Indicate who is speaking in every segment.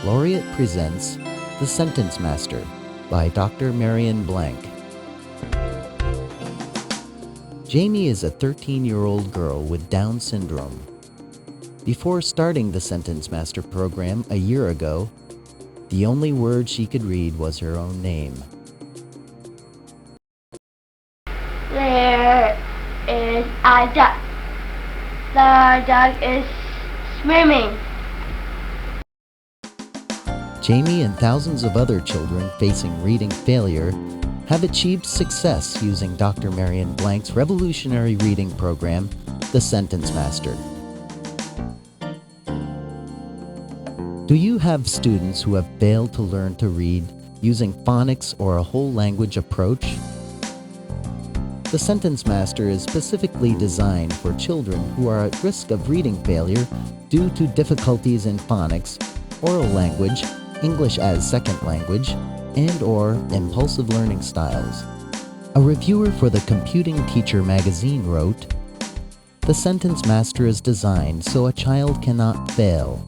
Speaker 1: Laureate presents The Sentence Master by Dr. Marion Blank. Jamie is a 13-year-old girl with Down syndrome. Before starting the Sentence Master program a year ago, the only word she could read was her own name.
Speaker 2: There is a duck. The duck is swimming.
Speaker 1: Jamie and thousands of other children facing reading failure have achieved success using Dr. Marion Blank's revolutionary reading program, The Sentence Master. Do you have students who have failed to learn to read using phonics or a whole language approach? The Sentence Master is specifically designed for children who are at risk of reading failure due to difficulties in phonics, oral language, English as second language, and/or impulsive learning styles. A reviewer for the Computing Teacher magazine wrote, "The Sentence Master is designed so a child cannot fail."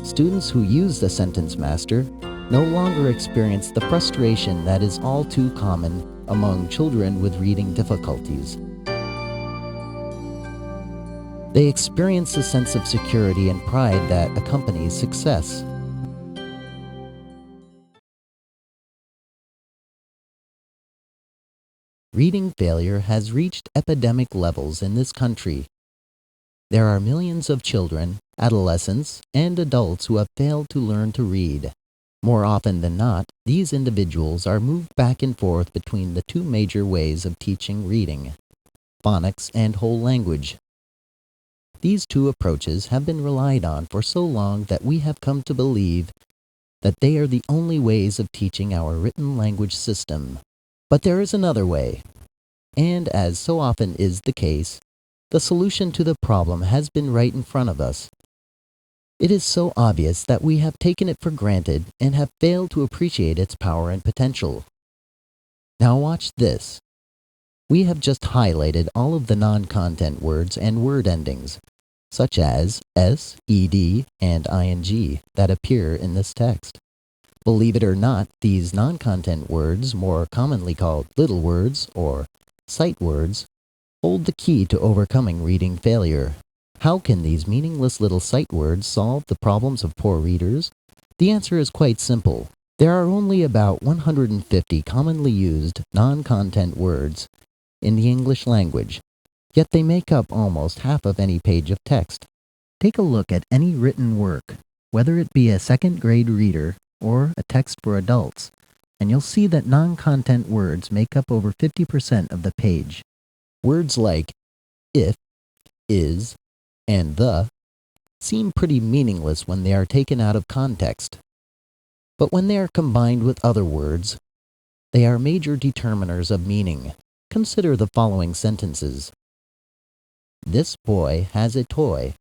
Speaker 1: Students who use the Sentence Master no longer experience the frustration that is all too common among children with reading difficulties. They experience a sense of security and pride that accompanies success. Reading failure has reached epidemic levels in this country. There are millions of children, adolescents, and adults who have failed to learn to read. More often than not, these individuals are moved back and forth between the two major ways of teaching reading, phonics and whole language. These two approaches have been relied on for so long that we have come to believe that they are the only ways of teaching our written language system. But there is another way, and as so often is the case, the solution to the problem has been right in front of us. It is so obvious that we have taken it for granted and have failed to appreciate its power and potential. Now watch this. We have just highlighted all of the non-content words and word endings, such as s, ed, and ing, that appear in this text. Believe it or not, these non-content words, more commonly called little words or sight words, hold the key to overcoming reading failure. How can these meaningless little sight words solve the problems of poor readers? The answer is quite simple. There are only about 150 commonly used non-content words in the English language, yet they make up almost half of any page of text. Take a look at any written work, whether it be a second-grade reader or a text for adults, and you'll see that non-content words make up over 50% of the page. Words like if, is, and the seem pretty meaningless when they are taken out of context. But when they are combined with other words, they are major determiners of meaning. Consider the following sentences. This boy has a toy.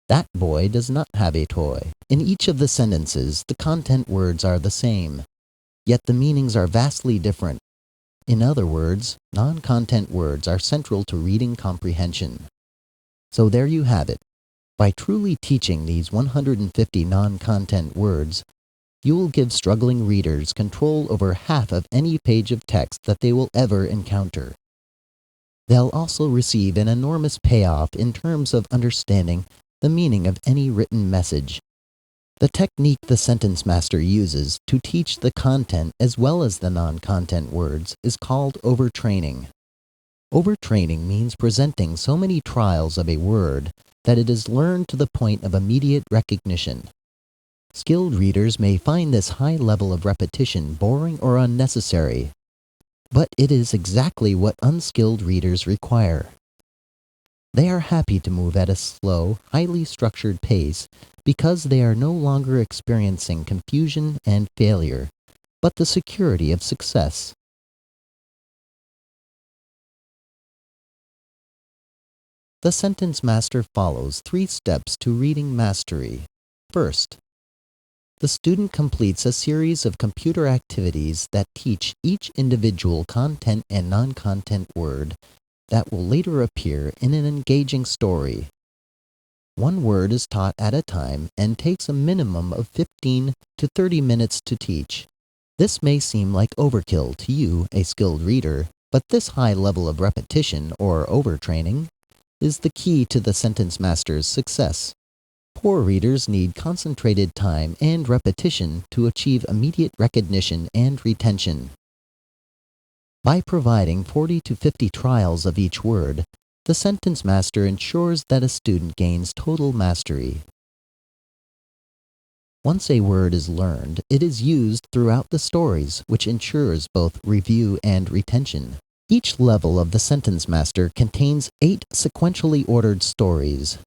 Speaker 1: That boy does not have a toy. In each of the sentences, the content words are the same, yet the meanings are vastly different. In other words, non-content words are central to reading comprehension. So there you have it. By truly teaching these 150 non-content words, you will give struggling readers control over half of any page of text that they will ever encounter. They'll also receive an enormous payoff in terms of understanding the meaning of any written message. The technique the Sentence Master uses to teach the content as well as the non-content words is called overtraining. Overtraining means presenting so many trials of a word that it is learned to the point of immediate recognition. Skilled readers may find this high level of repetition boring or unnecessary, but it is exactly what unskilled readers require. They are happy to move at a slow, highly structured pace because they are no longer experiencing confusion and failure, but the security of success. The Sentence Master follows 3 steps to reading mastery. First, the student completes a series of computer activities that teach each individual content and non-content word that will later appear in an engaging story. One word is taught at a time and takes a minimum of 15 to 30 minutes to teach. This may seem like overkill to you, a skilled reader, but this high level of repetition or overtraining is the key to the sentence master's success. Poor readers need concentrated time and repetition to achieve immediate recognition and retention. By providing 40 to 50 trials of each word, the sentence master ensures that a student gains total mastery. Once a word is learned, it is used throughout the stories, which ensures both review and retention. Each level of the sentence master contains 8 sequentially ordered stories.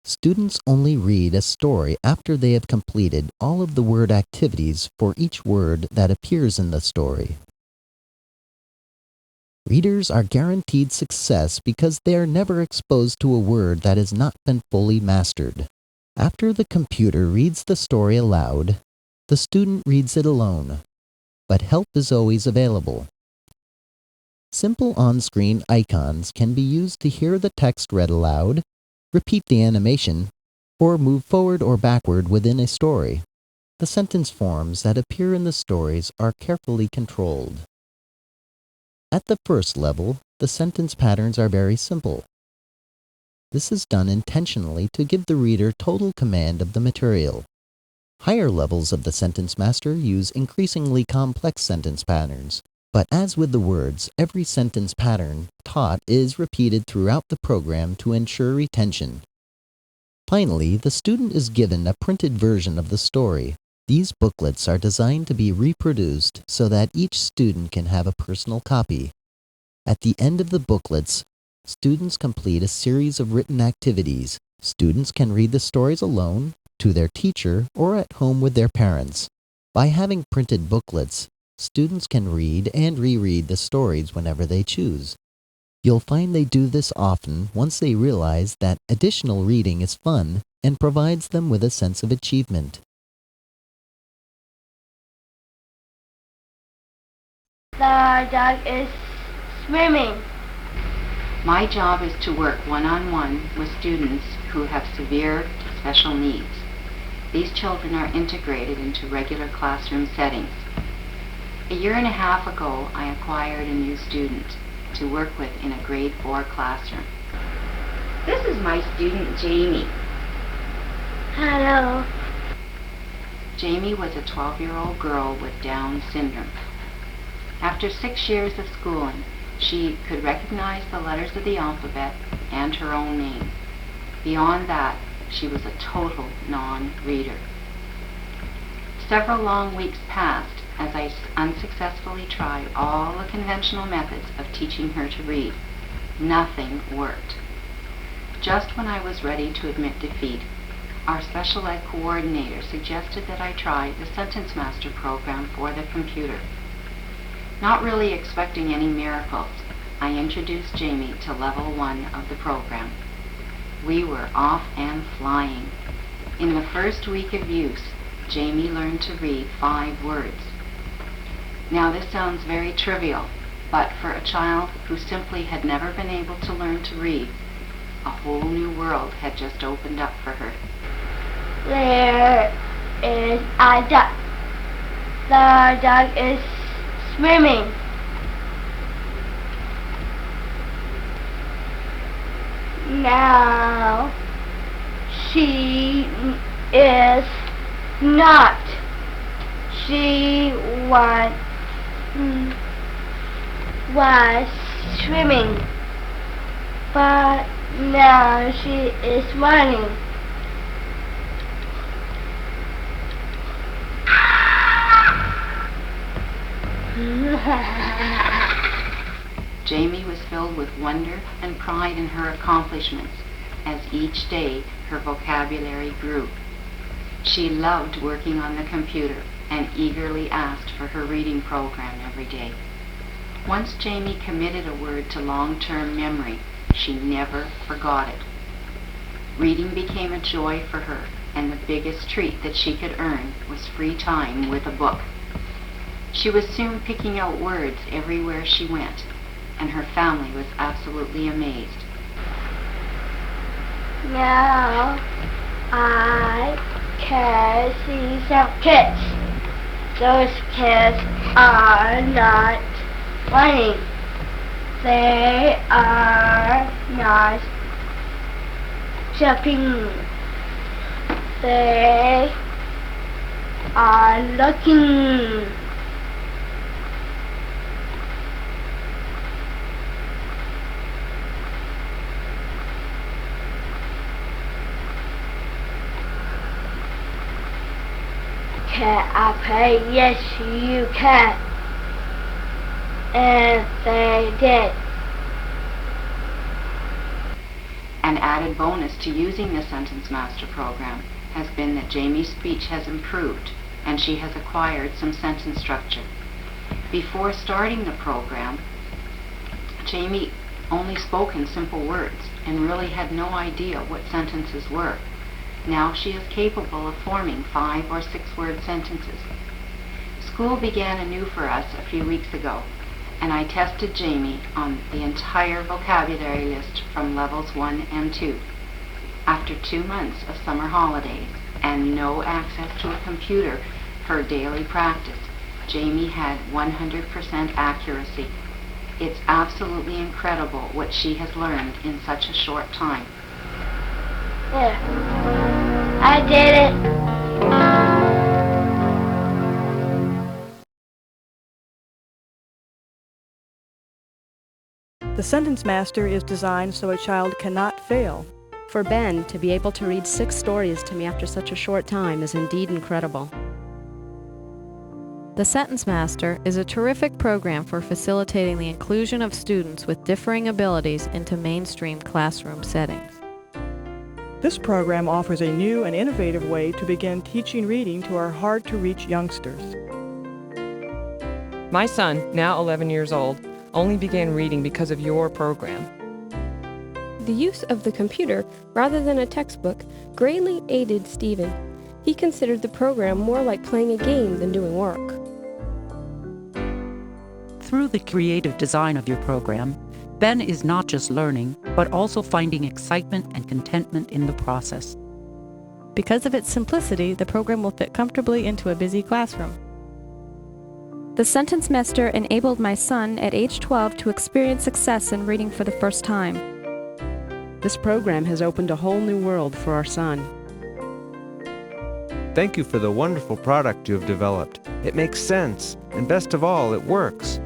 Speaker 1: Students only read a story after they have completed all of the word activities for each word that appears in the story. Readers are guaranteed success because they are never exposed to a word that has not been fully mastered. After the computer reads the story aloud, the student reads it alone, but help is always available. Simple on-screen icons can be used to hear the text read aloud, repeat the animation, or move forward or backward within a story. The sentence forms that appear in the stories are carefully controlled. At the first level, the sentence patterns are very simple. This is done intentionally to give the reader total command of the material. Higher levels of the sentence master use increasingly complex sentence patterns, but as with the words, every sentence pattern taught is repeated throughout the program to ensure retention. Finally, the student is given a printed version of the story. These booklets are designed to be reproduced so that each student can have a personal copy. At the end of the booklets, students complete a series of written activities. Students can read the stories alone, to their teacher, or at home with their parents. By having printed booklets, students can read and reread the stories whenever they choose. You'll find they do this often once they realize that additional reading is fun and provides them with a sense of achievement.
Speaker 2: The dog is swimming.
Speaker 3: My job is to work one-on-one with students who have severe special needs. These children are integrated into regular classroom settings. A year and a half ago, I acquired a new student to work with in a grade 4 classroom. This is my student, Jamie.
Speaker 2: Hello.
Speaker 3: Jamie was a 12-year-old girl with Down syndrome. After 6 years of schooling, she could recognize the letters of the alphabet and her own name. Beyond that, she was a total non-reader. Several long weeks passed as I unsuccessfully tried all the conventional methods of teaching her to read. Nothing worked. Just when I was ready to admit defeat, our special ed coordinator suggested that I try the Sentence Master program for the computer. Not really expecting any miracles, I introduced Jamie to level 1 of the program. We were off and flying. In the first week of use, Jamie learned to read 5 words. Now this sounds very trivial, but for a child who simply had never been able to learn to read, a whole new world had just opened up for her.
Speaker 2: There is a duck. The dog is swimming. Now she is not. She was swimming, but now she is running.
Speaker 3: Jamie was filled with wonder and pride in her accomplishments as each day her vocabulary grew. She loved working on the computer and eagerly asked for her reading program every day. Once Jamie committed a word to long-term memory, she never forgot it. Reading became a joy for her, and the biggest treat that she could earn was free time with a book. She was soon picking out words everywhere she went, and her family was absolutely amazed.
Speaker 2: Now I can see some kids. Those kids are not playing. They are not jumping. They are looking. Can I play? Yes, you can. And they did.
Speaker 3: An added bonus to using the Sentence Master program has been that Jamie's speech has improved and she has acquired some sentence structure. Before starting the program, Jamie only spoke in simple words and really had no idea what sentences were. Now she is capable of forming 5 or 6 word sentences. School began anew for us a few weeks ago, and I tested Jamie on the entire vocabulary list from levels 1 and 2. After 2 months of summer holidays and no access to a computer for daily practice, Jamie had 100% accuracy. It's absolutely incredible what she has learned in such a short time.
Speaker 2: There. I did it.
Speaker 4: The Sentence Master is designed so a child cannot fail.
Speaker 5: For Ben to be able to read 6 stories to me after such a short time is indeed incredible. The Sentence Master is a terrific program for facilitating the inclusion of students with differing abilities into mainstream classroom settings.
Speaker 4: This program offers a new and innovative way to begin teaching reading to our hard-to-reach youngsters.
Speaker 6: My son, now 11 years old, only began reading because of your program.
Speaker 7: The use of the computer, rather than a textbook, greatly aided Stephen. He considered the program more like playing a game than doing work.
Speaker 8: Through the creative design of your program, Ben is not just learning, but also finding excitement and contentment in the process.
Speaker 5: Because of its simplicity, the program will fit comfortably into a busy classroom. The Sentence Master enabled my son at age 12 to experience success in reading for the first time.
Speaker 9: This program has opened a whole new world for our son.
Speaker 10: Thank you for the wonderful product you have developed. It makes sense, and best of all, it works.